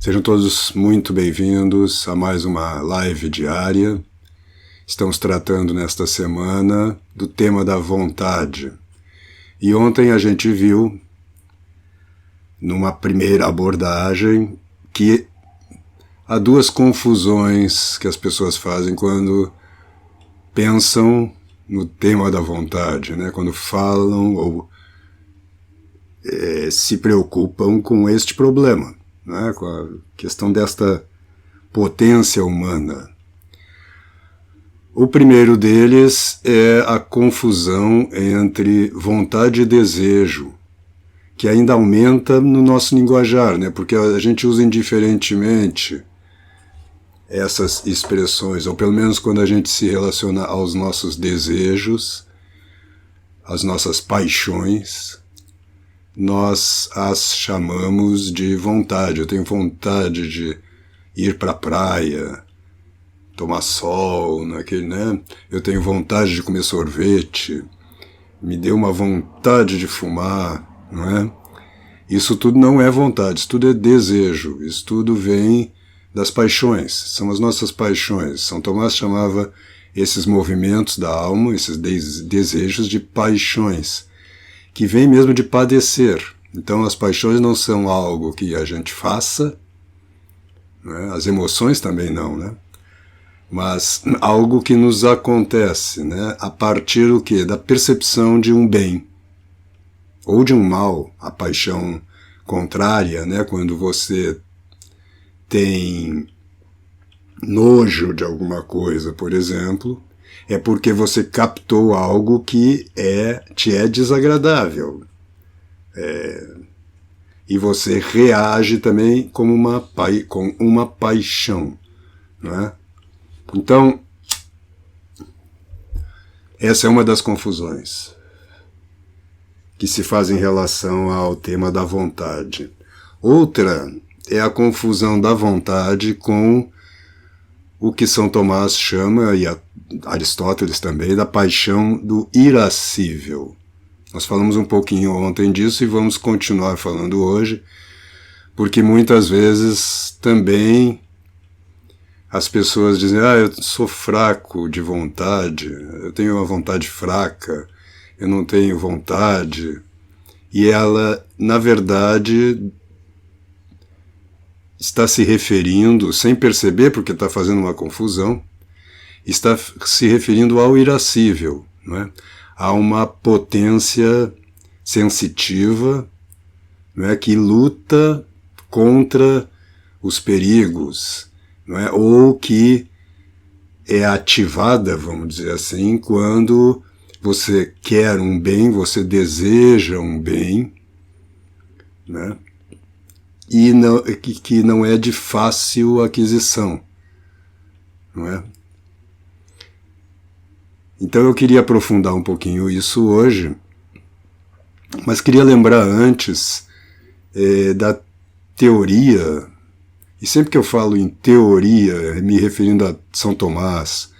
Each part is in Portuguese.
Sejam todos muito bem-vindos a mais uma live diária. Estamos tratando nesta semana do tema da vontade. E ontem a gente viu, numa primeira abordagem, que há duas confusões que as pessoas fazem quando pensam no tema da vontade, né? Quando falam ou se preocupam com este problema, né? Com a questão desta potência humana. O primeiro deles é a confusão entre vontade e desejo, que ainda aumenta no nosso linguajar, né? Porque a gente usa indiferentemente essas expressões, ou pelo menos quando a gente se relaciona aos nossos desejos, às nossas paixões, nós as chamamos de vontade. Eu tenho vontade de ir para a praia, tomar sol, naquele, né? Eu tenho vontade de comer sorvete, me deu uma vontade de fumar, não é? Isso tudo não é vontade, isso tudo é desejo, isso tudo vem das paixões, são as nossas paixões. São Tomás chamava esses movimentos da alma, esses desejos de paixões, que vem mesmo de padecer. Então as paixões não são algo que a gente faça, né? As emoções também não, né? Mas algo que nos acontece, né? A partir do quê? Da percepção de um bem ou de um mal. A paixão contrária, né? Quando você tem nojo de alguma coisa, por exemplo, é porque você captou algo que te é desagradável. E você reage também com uma paixão, não é? Então, essa é uma das confusões que se faz em relação ao tema da vontade. Outra é a confusão da vontade com o que São Tomás chama, e Aristóteles também, da paixão do irascível. Nós falamos um pouquinho ontem disso e vamos continuar falando hoje, porque muitas vezes também as pessoas dizem: eu sou fraco de vontade, eu tenho uma vontade fraca, eu não tenho vontade. E ela, na verdade, está se referindo, sem perceber, porque está fazendo uma confusão, está se referindo ao irascível, não é? A uma potência sensitiva, não é? Que luta contra os perigos, não é? Ou que é ativada, vamos dizer assim, quando você quer um bem, você deseja um bem, né? E que não é de fácil aquisição, não é? Então eu queria aprofundar um pouquinho isso hoje, mas queria lembrar antes da teoria, e sempre que eu falo em teoria, me referindo a São Tomás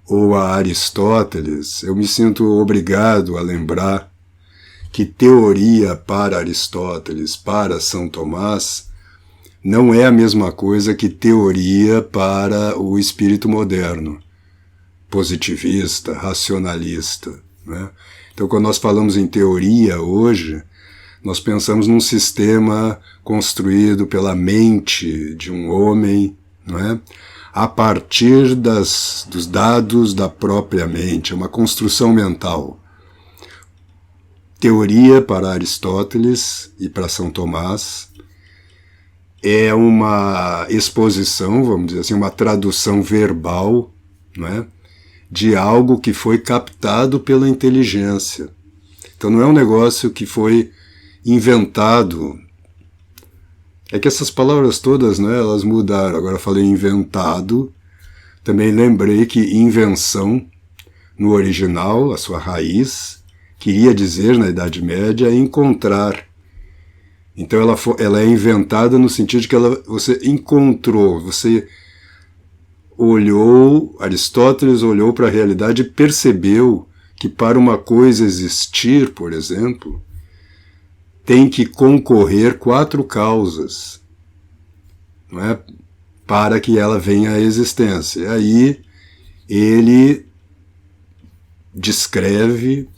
ou a Aristóteles, eu me sinto obrigado a lembrar que teoria para Aristóteles, para São Tomás, não é a mesma coisa que teoria para o espírito moderno, positivista, racionalista, né? Então, quando nós falamos em teoria hoje, nós pensamos num sistema construído pela mente de um homem, não é? A partir dos dados da própria mente, uma construção mental. Teoria para Aristóteles e para São Tomás é uma exposição, vamos dizer assim, uma tradução verbal, não é? De algo que foi captado pela inteligência. Então não é um negócio que foi inventado. É que essas palavras todas, né, elas mudaram. Agora eu falei inventado, também lembrei que invenção, no original, a sua raiz, queria dizer, na Idade Média, encontrar. Então ela é inventada no sentido de que você encontrou, você olhou, Aristóteles olhou para a realidade e percebeu que para uma coisa existir, por exemplo, tem que concorrer 4 causas. não é? Para que ela venha à existência. E aí ele descreve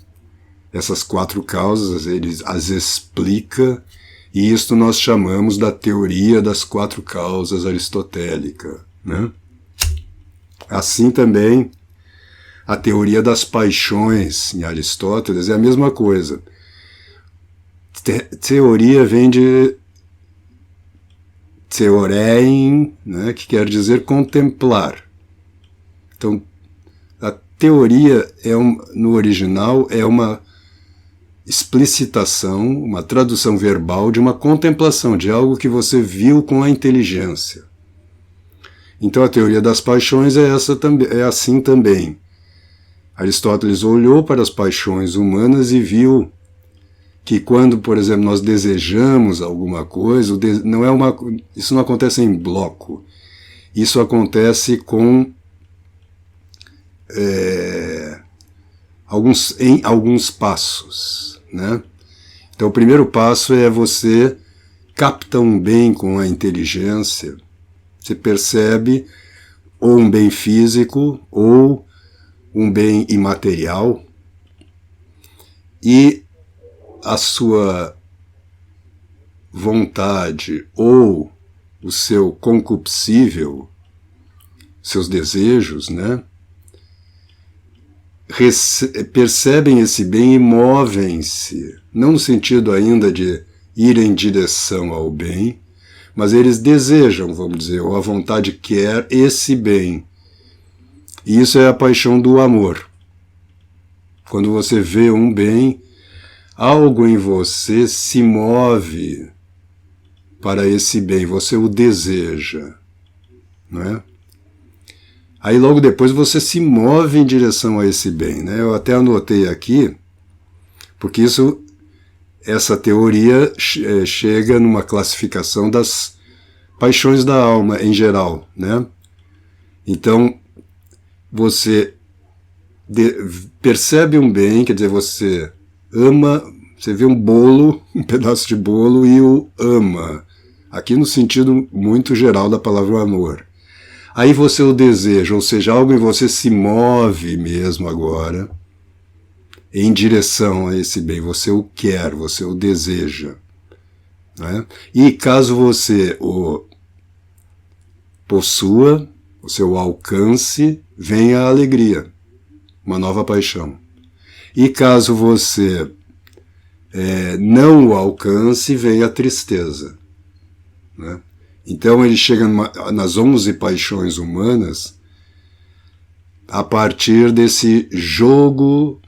essas 4 causas, ele as explica, e isto nós chamamos da teoria das 4 causas aristotélica, né? Assim também a teoria das paixões em Aristóteles é a mesma coisa. Teoria vem de theorein, né, que quer dizer contemplar. Então, a teoria no original é uma explicitação, uma tradução verbal de uma contemplação, de algo que você viu com a inteligência. Então a teoria das paixões é assim também. Aristóteles olhou para as paixões humanas e viu que quando, por exemplo, nós desejamos alguma coisa, isso não acontece em bloco. Isso acontece em alguns passos, né? Então o primeiro passo é você capta um bem com a inteligência, você percebe ou um bem físico ou um bem imaterial, e a sua vontade ou o seu concupiscível, seus desejos, né, percebem esse bem e movem-se, não no sentido ainda de ir em direção ao bem, mas eles desejam, vamos dizer, ou a vontade quer esse bem. E isso é a paixão do amor. Quando você vê um bem, algo em você se move para esse bem, você o deseja, não é? Aí logo depois você se move em direção a esse bem, né? Eu até anotei aqui, porque essa teoria chega numa classificação das paixões da alma em geral, né? Então, você percebe um bem, quer dizer, você ama, você vê um bolo, um pedaço de bolo e o ama, aqui no sentido muito geral da palavra amor. Aí você o deseja, ou seja, algo em você se move mesmo agora em direção a esse bem, você o quer, você o deseja, né? E caso você o possua, você o alcance, vem a alegria, uma nova paixão. E caso você não o alcance, vem a tristeza, né? Então ele chega nas 11 paixões humanas a partir desse jogo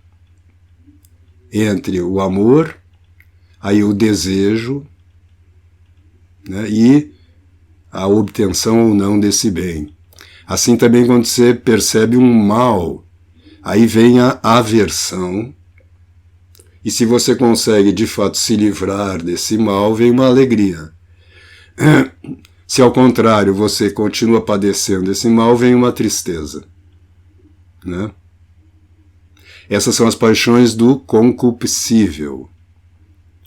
entre o amor, aí o desejo, né, e a obtenção ou não desse bem. Assim também quando você percebe um mal, aí vem a aversão, e se você consegue de fato se livrar desse mal, vem uma alegria. Se ao contrário você continua padecendo esse mal, vem uma tristeza, né? Essas são as paixões do concupiscível.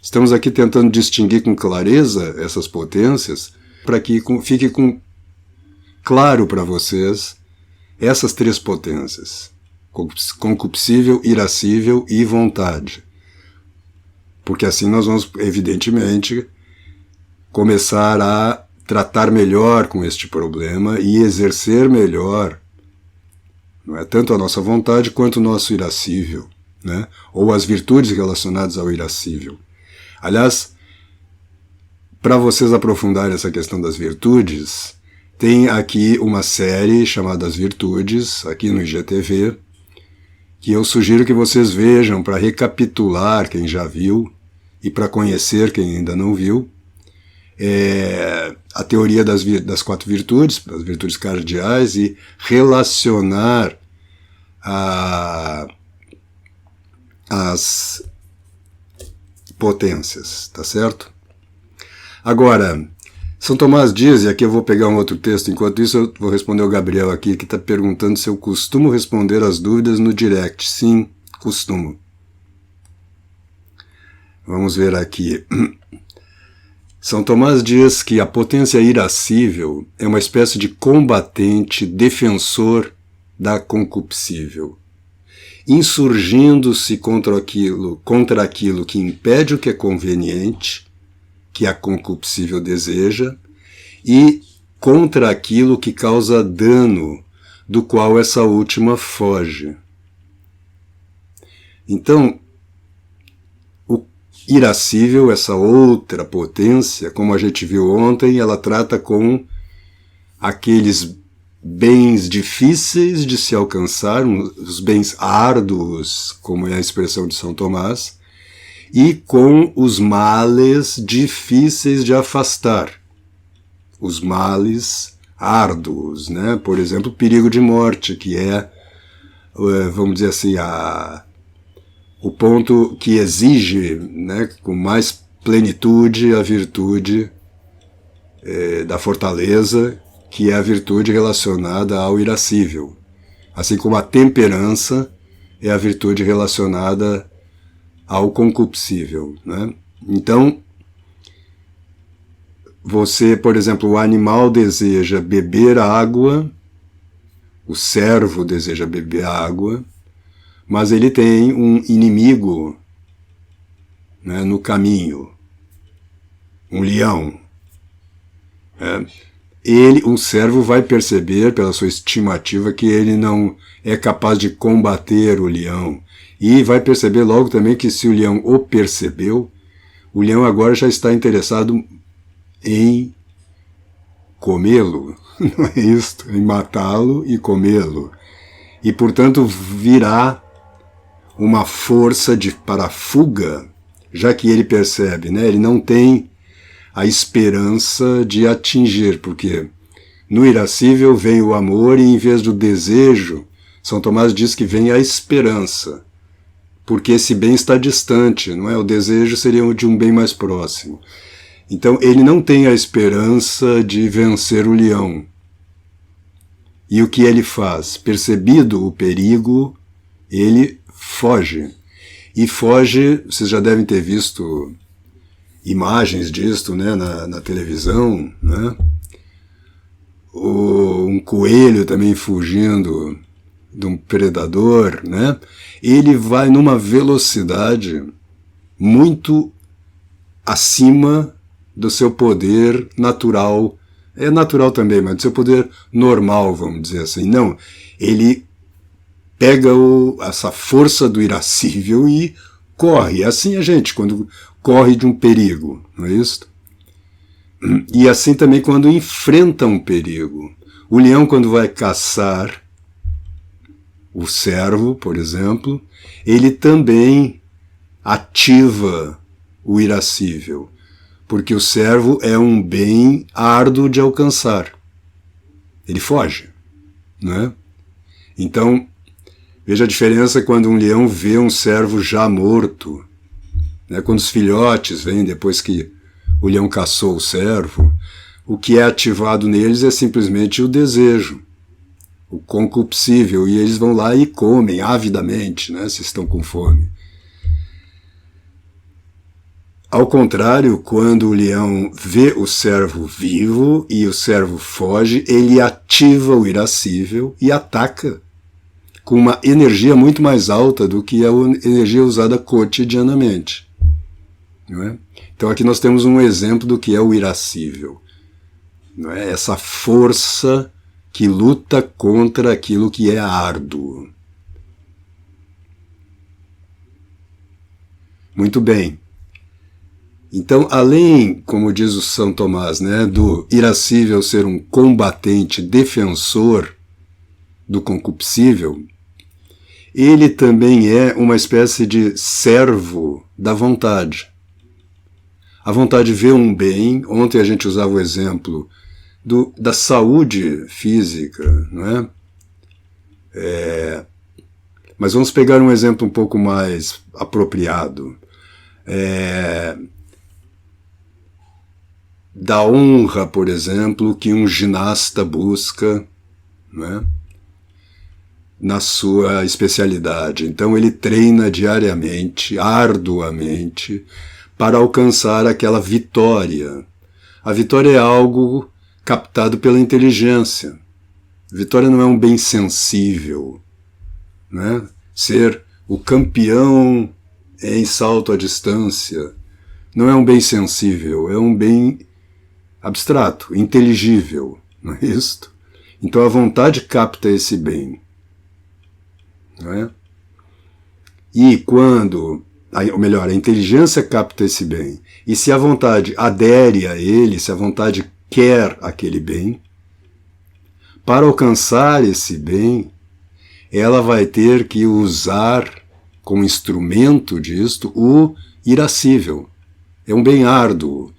Estamos aqui tentando distinguir com clareza essas potências para que fique claro para vocês essas 3 potências: concupiscível, irascível e vontade. Porque assim nós vamos, evidentemente, começar a tratar melhor com este problema e exercer melhor, não é, tanto a nossa vontade quanto o nosso irascível, né, ou as virtudes relacionadas ao irascível. Aliás, para vocês aprofundarem essa questão das virtudes, tem aqui uma série chamada As Virtudes, aqui no IGTV, que eu sugiro que vocês vejam para recapitular quem já viu e para conhecer quem ainda não viu. A teoria das 4 virtudes, as virtudes cardeais, e relacionar as potências, tá certo? Agora, São Tomás diz, e aqui eu vou pegar um outro texto, enquanto isso eu vou responder ao Gabriel aqui, que está perguntando se eu costumo responder as dúvidas no direct. Sim, costumo. Vamos ver aqui. São Tomás diz que a potência irascível é uma espécie de combatente defensor da concupiscível, insurgindo-se contra aquilo que impede o que é conveniente, que a concupiscível deseja, e contra aquilo que causa dano, do qual essa última foge. Então, o irascível, essa outra potência, como a gente viu ontem, ela trata com aqueles bens difíceis de se alcançar, os bens árduos, como é a expressão de São Tomás, e com os males difíceis de afastar, os males árduos, né? Por exemplo, o perigo de morte, que é, vamos dizer assim, o ponto que exige, né, com mais plenitude a virtude da fortaleza, que é a virtude relacionada ao irascível. Assim como a temperança é a virtude relacionada ao concupiscível, né? Então, você, por exemplo, o animal deseja beber água, o servo deseja beber água, mas ele tem um inimigo, né, no caminho, um leão. Um servo vai perceber, pela sua estimativa, que ele não é capaz de combater o leão. E vai perceber logo também que, se o leão o percebeu, o leão agora já está interessado em comê-lo, não é isto? Em matá-lo e comê-lo. E, portanto, virá uma força para a fuga, já que ele percebe, né? Ele não tem a esperança de atingir, porque no irascível vem o amor e, em vez do desejo, São Tomás diz que vem a esperança, porque esse bem está distante, não é? O desejo seria de um bem mais próximo. Então ele não tem a esperança de vencer o leão. E o que ele faz? Percebido o perigo, ele foge. E foge, vocês já devem ter visto imagens disto, né, na televisão, né? Um coelho também fugindo de um predador, né? Ele vai numa velocidade muito acima do seu poder natural, é natural também, mas do seu poder normal, vamos dizer assim. Não, ele pega essa força do irascível e corre. Assim a gente, quando corre de um perigo, não é isso? E assim também quando enfrenta um perigo. O leão, quando vai caçar o cervo, por exemplo, ele também ativa o irascível, porque o cervo é um bem árduo de alcançar. Ele foge, não é? Então, veja a diferença quando um leão vê um cervo já morto, né? Quando os filhotes vêm depois que o leão caçou o cervo, o que é ativado neles é simplesmente o desejo, o concupiscível, e eles vão lá e comem avidamente, né, se estão com fome. Ao contrário, quando o leão vê o cervo vivo e o cervo foge, ele ativa o irascível e ataca com uma energia muito mais alta do que a energia usada cotidianamente. Não é? Então aqui nós temos um exemplo do que é o irascível. Não é? Essa força que luta contra aquilo que é árduo. Muito bem. Então, além, como diz o São Tomás, né, do irascível ser um combatente defensor do concupiscível, ele também é uma espécie de servo da vontade. A vontade vê um bem. Ontem a gente usava o exemplo da saúde física, não é? Mas vamos pegar um exemplo um pouco mais apropriado. Da honra, por exemplo, que um ginasta busca, não é? Na sua especialidade. Então ele treina diariamente, arduamente, para alcançar aquela vitória, A vitória é algo captado pela inteligência. A vitória não é um bem sensível, né? Ser o campeão em salto à distância não é um bem sensível, é um bem abstrato, inteligível, não é isto? Então a vontade capta esse bem, não é? E quando, ou melhor, a inteligência capta esse bem, e se a vontade adere a ele, se a vontade quer aquele bem, para alcançar esse bem, ela vai ter que usar como instrumento disto o irascível. É um bem árduo.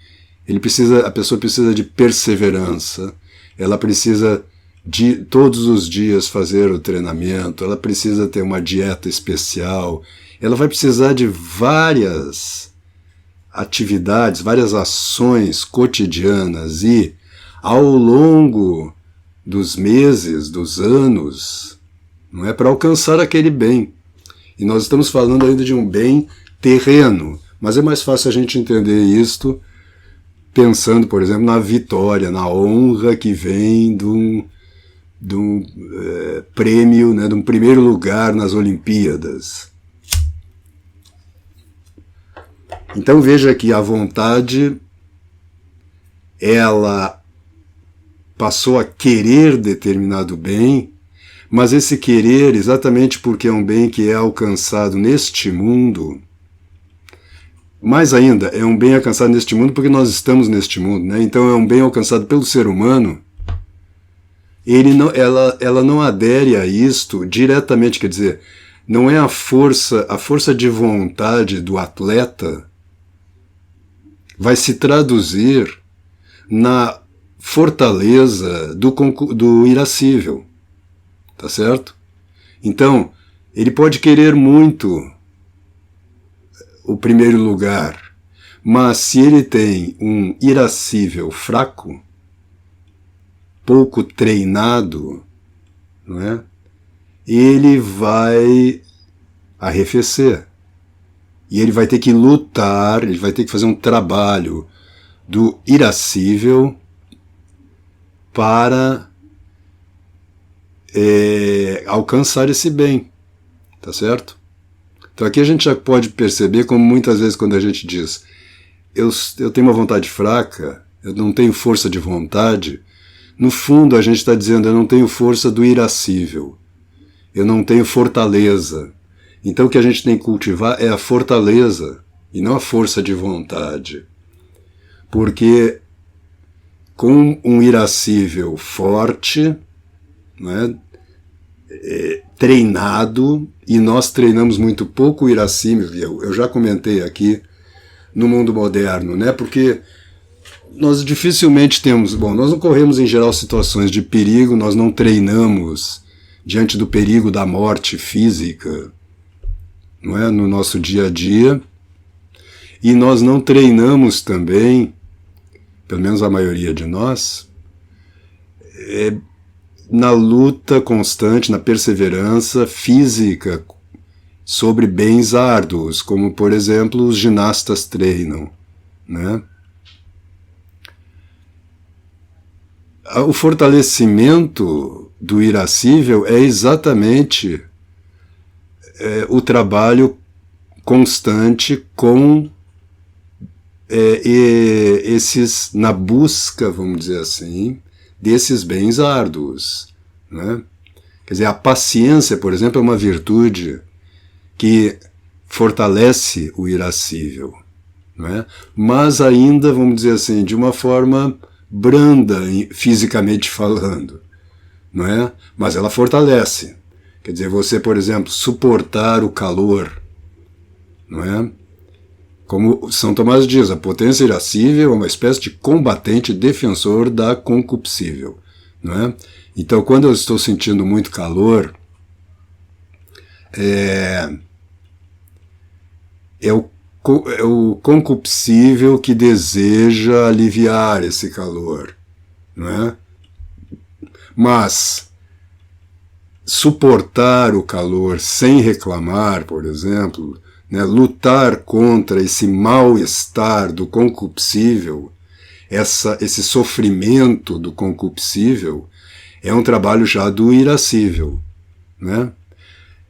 A pessoa precisa de perseverança, ela precisa de todos os dias fazer o treinamento, ela precisa ter uma dieta especial, ela vai precisar de várias atividades, várias ações cotidianas e, ao longo dos meses, dos anos, não é para alcançar aquele bem. E nós estamos falando ainda de um bem terreno, mas é mais fácil a gente entender isto pensando, por exemplo, na vitória, na honra que vem de um prêmio, né, de um primeiro lugar nas Olimpíadas. Então veja que a vontade, ela passou a querer determinado bem, mas esse querer, exatamente porque é um bem que é alcançado neste mundo, mais ainda, é um bem alcançado neste mundo porque nós estamos neste mundo, né? Então é um bem alcançado pelo ser humano, ela não adere a isto diretamente, quer dizer, não é a força de vontade do atleta vai se traduzir na fortaleza do irascível, tá certo? Então, ele pode querer muito o primeiro lugar, mas se ele tem um irascível fraco, pouco treinado, não é? Ele vai arrefecer. E ele vai ter que lutar, ele vai ter que fazer um trabalho do irascível para alcançar esse bem, tá certo? Então aqui a gente já pode perceber como muitas vezes quando a gente diz eu tenho uma vontade fraca, eu não tenho força de vontade, no fundo a gente está dizendo eu não tenho força do irascível, eu não tenho fortaleza. Então o que a gente tem que cultivar é a fortaleza e não a força de vontade. Porque com um irascível forte, né, treinado, e nós treinamos muito pouco o irascível, eu já comentei aqui, no mundo moderno, né, porque nós dificilmente temos, nós não corremos em geral situações de perigo, nós não treinamos diante do perigo da morte física, não é, no nosso dia a dia, e nós não treinamos também, pelo menos a maioria de nós, na luta constante, na perseverança física sobre bens árduos, como, por exemplo, os ginastas treinam, né? O fortalecimento do irascível é exatamente o trabalho constante com na busca, vamos dizer assim, desses bens árduos, né? Quer dizer, a paciência, por exemplo, é uma virtude que fortalece o irascível, né? Mas ainda, vamos dizer assim, de uma forma branda, fisicamente falando, não é? Mas ela fortalece. Quer dizer, você, por exemplo, suportar o calor, não é? Como São Tomás diz, a potência irascível é uma espécie de combatente defensor da concupiscível, não é? Então, quando eu estou sentindo muito calor, é o concupiscível que deseja aliviar esse calor, não é? Mas suportar o calor sem reclamar, por exemplo, né, lutar contra esse mal-estar do concupiscível, esse sofrimento do concupiscível é um trabalho já do irascível, né?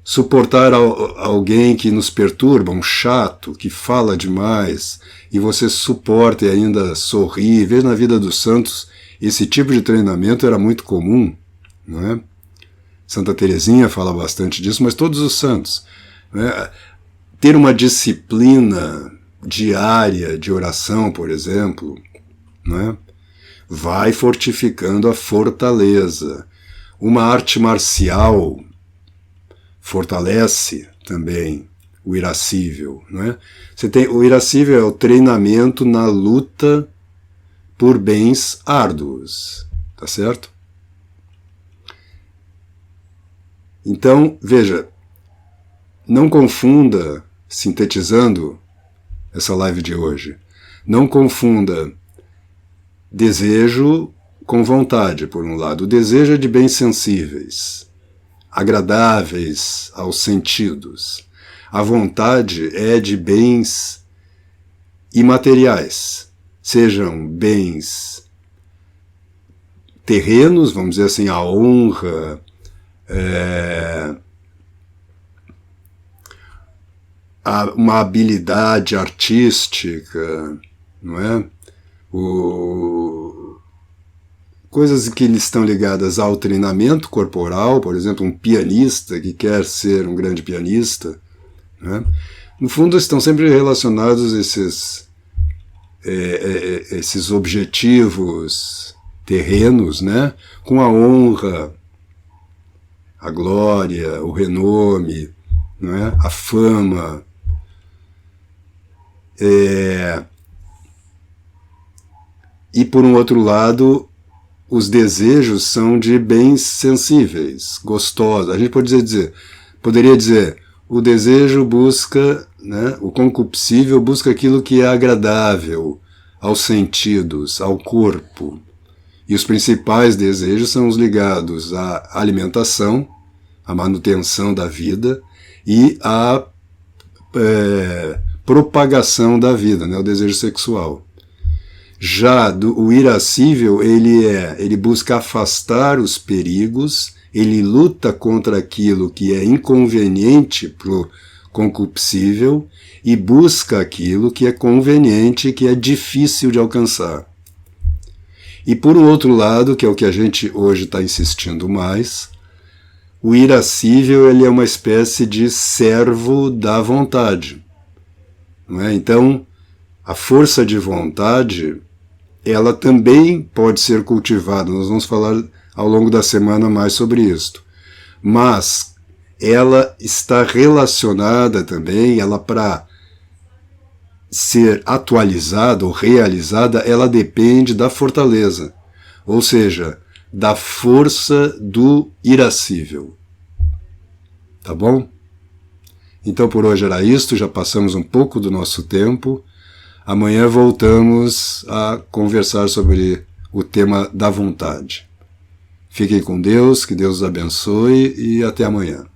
Suportar alguém que nos perturba, um chato, que fala demais, e você suporta e ainda sorri. Veja, na vida dos santos, esse tipo de treinamento era muito comum, não é? Santa Teresinha fala bastante disso, mas todos os santos, né? Ter uma disciplina diária de oração, por exemplo, né? Vai fortificando a fortaleza. Uma arte marcial fortalece também o irascível, né? O irascível é o treinamento na luta por bens árduos, tá certo? Então, veja, não confunda, sintetizando essa live de hoje, não confunda desejo com vontade, por um lado. O desejo é de bens sensíveis, agradáveis aos sentidos. A vontade é de bens imateriais, sejam bens terrenos, vamos dizer assim, a honra, uma habilidade artística, não é? Coisas que estão ligadas ao treinamento corporal, por exemplo, um pianista que quer ser um grande pianista, né? No fundo estão sempre relacionados esses objetivos terrenos, né? Com a honra, a glória, o renome, né? A fama. E por um outro lado, os desejos são de bens sensíveis, gostosos. A gente poderia dizer, o desejo busca, né, o concupiscível busca aquilo que é agradável aos sentidos, ao corpo. E os principais desejos são os ligados à alimentação, à manutenção da vida e à propagação da vida, né, o desejo sexual. Já o irascível, ele busca afastar os perigos, ele luta contra aquilo que é inconveniente para o concupiscível e busca aquilo que é conveniente, que é difícil de alcançar. E por um outro lado, que é o que a gente hoje está insistindo mais, o irascível ele é uma espécie de servo da vontade, não é? Então, a força de vontade ela também pode ser cultivada. Nós vamos falar ao longo da semana mais sobre isto. Mas ela está relacionada também, ela para ser atualizada ou realizada, ela depende da fortaleza, ou seja, da força do irascível. Tá bom? Então por hoje era isto, já passamos um pouco do nosso tempo. Amanhã voltamos a conversar sobre o tema da vontade. Fiquem com Deus, que Deus os abençoe e até amanhã.